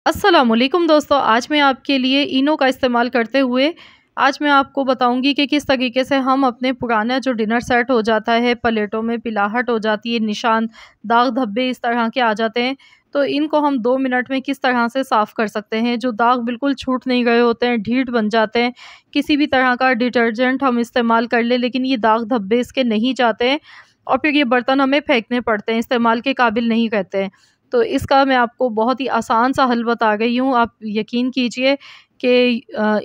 अस्सलामुअलैकुम दोस्तों, आज मैं आपके लिए इनो का इस्तेमाल करते हुए आज मैं आपको बताऊंगी कि किस तरीके से हम अपने पुराना जो डिनर सेट हो जाता है, प्लेटों में पिलाहट हो जाती है, निशान, दाग धब्बे इस तरह के आ जाते हैं, तो इनको हम 2 मिनट में किस तरह से साफ़ कर सकते हैं। जो दाग बिल्कुल छूट नहीं गए होते हैं, ढीठ बन जाते हैं, किसी भी तरह का डिटर्जेंट हम इस्तेमाल कर लें लेकिन ये दाग धब्बे इसके नहीं जाते हैं और फिर ये बर्तन हमें फेंकने पड़ते हैं, इस्तेमाल के काबिल नहीं रहते हैं। तो इसका मैं आपको बहुत ही आसान सा हल बता रही हूँ। आप यकीन कीजिए कि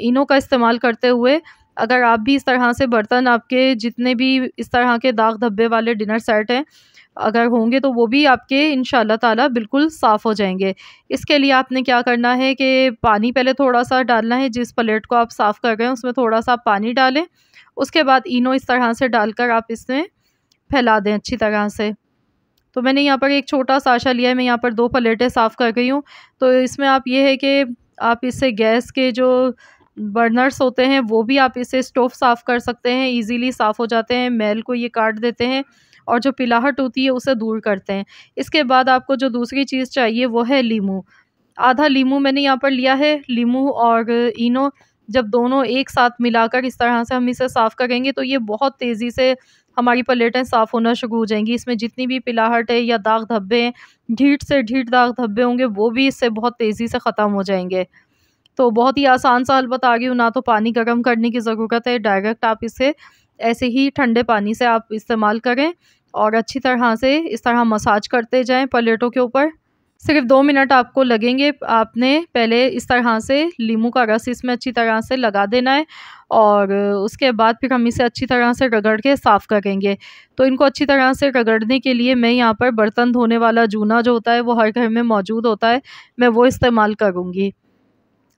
इनो का इस्तेमाल करते हुए अगर आप भी इस तरह से बर्तन, आपके जितने भी इस तरह के दाग धब्बे वाले डिनर सेट हैं, अगर होंगे तो वो भी आपके इंशाल्लाह ताला बिल्कुल साफ़ हो जाएँगे। इसके लिए आपने क्या करना है कि पानी पहले थोड़ा-सा डालना है, जिस प्लेट को आप साफ़ कर रहे हैं उसमें थोड़ा-सा पानी डालें। उसके बाद इनो इस तरह से डालकर आप इसमें फैला दें अच्छी तरह से। तो मैंने यहाँ पर एक छोटा साशा लिया है, मैं यहाँ पर 2 प्लेटें साफ़ कर गई हूँ। तो इसमें आप ये है कि आप इससे गैस के जो बर्नर्स होते हैं वो भी आप इससे स्टोव साफ़ कर सकते हैं, ईज़िली साफ़ हो जाते हैं, मैल को ये काट देते हैं और जो पिलाहट होती है उसे दूर करते हैं। इसके बाद आपको जो दूसरी चीज़ चाहिए वो है लीमू। आधा लीमू मैंने यहाँ पर लिया है। लीमू और इनो जब दोनों एक साथ मिलाकर इस तरह से हम इसे साफ़ करेंगे तो ये बहुत तेज़ी से हमारी प्लेटें साफ़ होना शुरू हो जाएँगी। इसमें जितनी भी पिलाहट है या दाग धब्बे हैं, ढीठ से ढीठ दाग धब्बे होंगे, वो भी इससे बहुत तेज़ी से ख़त्म हो जाएँगे। तो बहुत ही आसान सा हल बता रही हूँ, ना तो पानी गर्म करने की ज़रूरत है, डायरेक्ट आप इसे ऐसे ही ठंडे पानी से आप इस्तेमाल करें और अच्छी तरह से इस तरह मसाज करते जाएँ प्लेटों के ऊपर। सिर्फ 2 मिनट आपको लगेंगे। आपने पहले इस तरह से नींबू का रस इसमें अच्छी तरह से लगा देना है और उसके बाद फिर हम इसे अच्छी तरह से रगड़ के साफ़ करेंगे। तो इनको अच्छी तरह से रगड़ने के लिए मैं यहाँ पर बर्तन धोने वाला जूना जो होता है वो हर घर में मौजूद होता है, मैं वो इस्तेमाल करूँगी।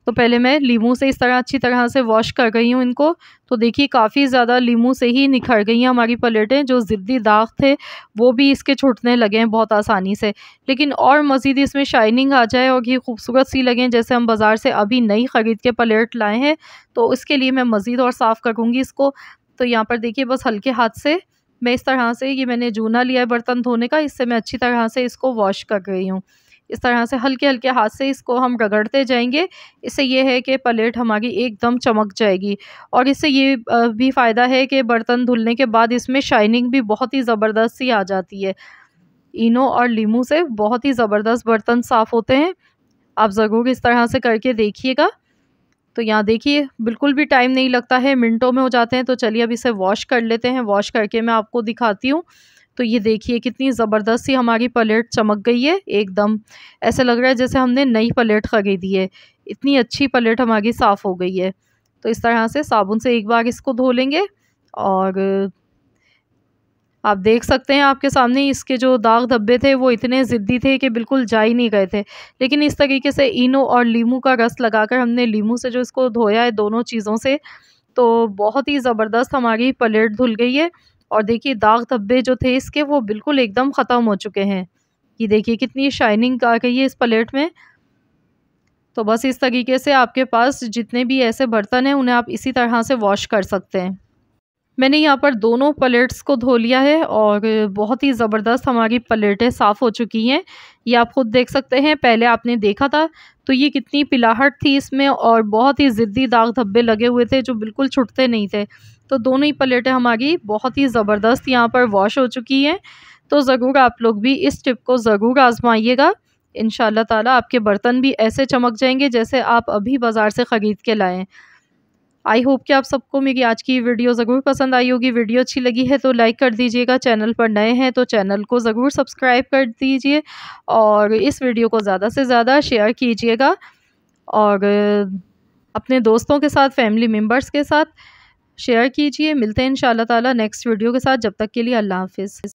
तो पहले मैं लीमू से इस तरह अच्छी तरह से वॉश कर गई हूँ इनको। तो देखिए काफ़ी ज़्यादा लीमू से ही निखर गई हैं हमारी प्लेटें। जो ज़िद्दी दाग थे वो भी इसके छूटने लगे हैं बहुत आसानी से। लेकिन और मज़ीद इसमें शाइनिंग आ जाए और ये खूबसूरत सी लगें जैसे हम बाज़ार से अभी नई ख़रीद के प्लेट लाए हैं, तो इसके लिए मैं मज़ीद और साफ़ करूँगी इसको। तो यहाँ पर देखिए बस हल्के हाथ से मैं इस तरह से, ये मैंने जूना लिया है बर्तन धोने का, इससे मैं अच्छी तरह से इसको वॉश कर रही हूँ। इस तरह से हल्के-हल्के हाथ से इसको हम रगड़ते जाएँगे। इससे ये है कि प्लेट हमारी एकदम चमक जाएगी और इससे ये भी फ़ायदा है कि बर्तन धुलने के बाद इसमें शाइनिंग भी बहुत ही ज़बरदस्त सी आ जाती है। इनो और लीमू से बहुत ही ज़बरदस्त बर्तन साफ़ होते हैं। आप ज़रूर इस तरह से करके देखिएगा। तो यहाँ देखिए बिल्कुल भी टाइम नहीं लगता है, मिनटों में हो जाते हैं। तो चलिए अब इसे वॉश कर लेते हैं। वॉश करके मैं आपको दिखाती हूँ। तो ये देखिए कितनी ज़बरदस्त सी हमारी प्लेट चमक गई है एकदम। ऐसा लग रहा है जैसे हमने नई प्लेट खरीदी है। इतनी अच्छी प्लेट हमारी साफ़ हो गई है। तो इस तरह से साबुन से एक बार इसको धो लेंगे और आप देख सकते हैं आपके सामने इसके जो दाग धब्बे थे वो इतने ज़िद्दी थे कि बिल्कुल जा ही नहीं गए थे। लेकिन इस तरीके से इनो और लीमू का रस लगाकर हमने लीमू से जो इसको धोया है दोनों चीज़ों से, तो बहुत ही ज़बरदस्त हमारी प्लेट धुल गई है। और देखिए दाग धब्बे जो थे इसके वो बिल्कुल एकदम ख़त्म हो चुके हैं। ये देखिए कितनी शाइनिंग आ गई है इस प्लेट में। तो बस इस तरीके से आपके पास जितने भी ऐसे बर्तन हैं उन्हें आप इसी तरह से वॉश कर सकते हैं। मैंने यहाँ पर दोनों प्लेट्स को धो लिया है और बहुत ही ज़बरदस्त हमारी प्लेटें साफ़ हो चुकी हैं। ये आप खुद देख सकते हैं, पहले आपने देखा था तो ये कितनी पिलाहट थी इसमें और बहुत ही ज़िद्दी दाग धब्बे लगे हुए थे जो बिल्कुल छूटते नहीं थे। तो दोनों ही प्लेटें हमारी बहुत ही ज़बरदस्त यहाँ पर वॉश हो चुकी हैं। तो ज़रूर आप लोग भी इस टिप को ज़रूर आज़माइएगा। इंशाल्लाह ताला आपके बर्तन भी ऐसे चमक जाएंगे जैसे आप अभी बाज़ार से ख़रीद के लाएँ। आई होप कि आप सबको मेरी आज की वीडियो ज़रूर पसंद आई होगी। वीडियो अच्छी लगी है तो लाइक कर दीजिएगा, चैनल पर नए हैं तो चैनल को ज़रूर सब्सक्राइब कर दीजिए और इस वीडियो को ज़्यादा से ज़्यादा शेयर कीजिएगा और अपने दोस्तों के साथ, फैमिली मेम्बर्स के साथ शेयर कीजिए। मिलते हैं इंशाल्लाह ताला नेक्स्ट वीडियो के साथ। जब तक के लिए अल्लाह हाफ़िज़।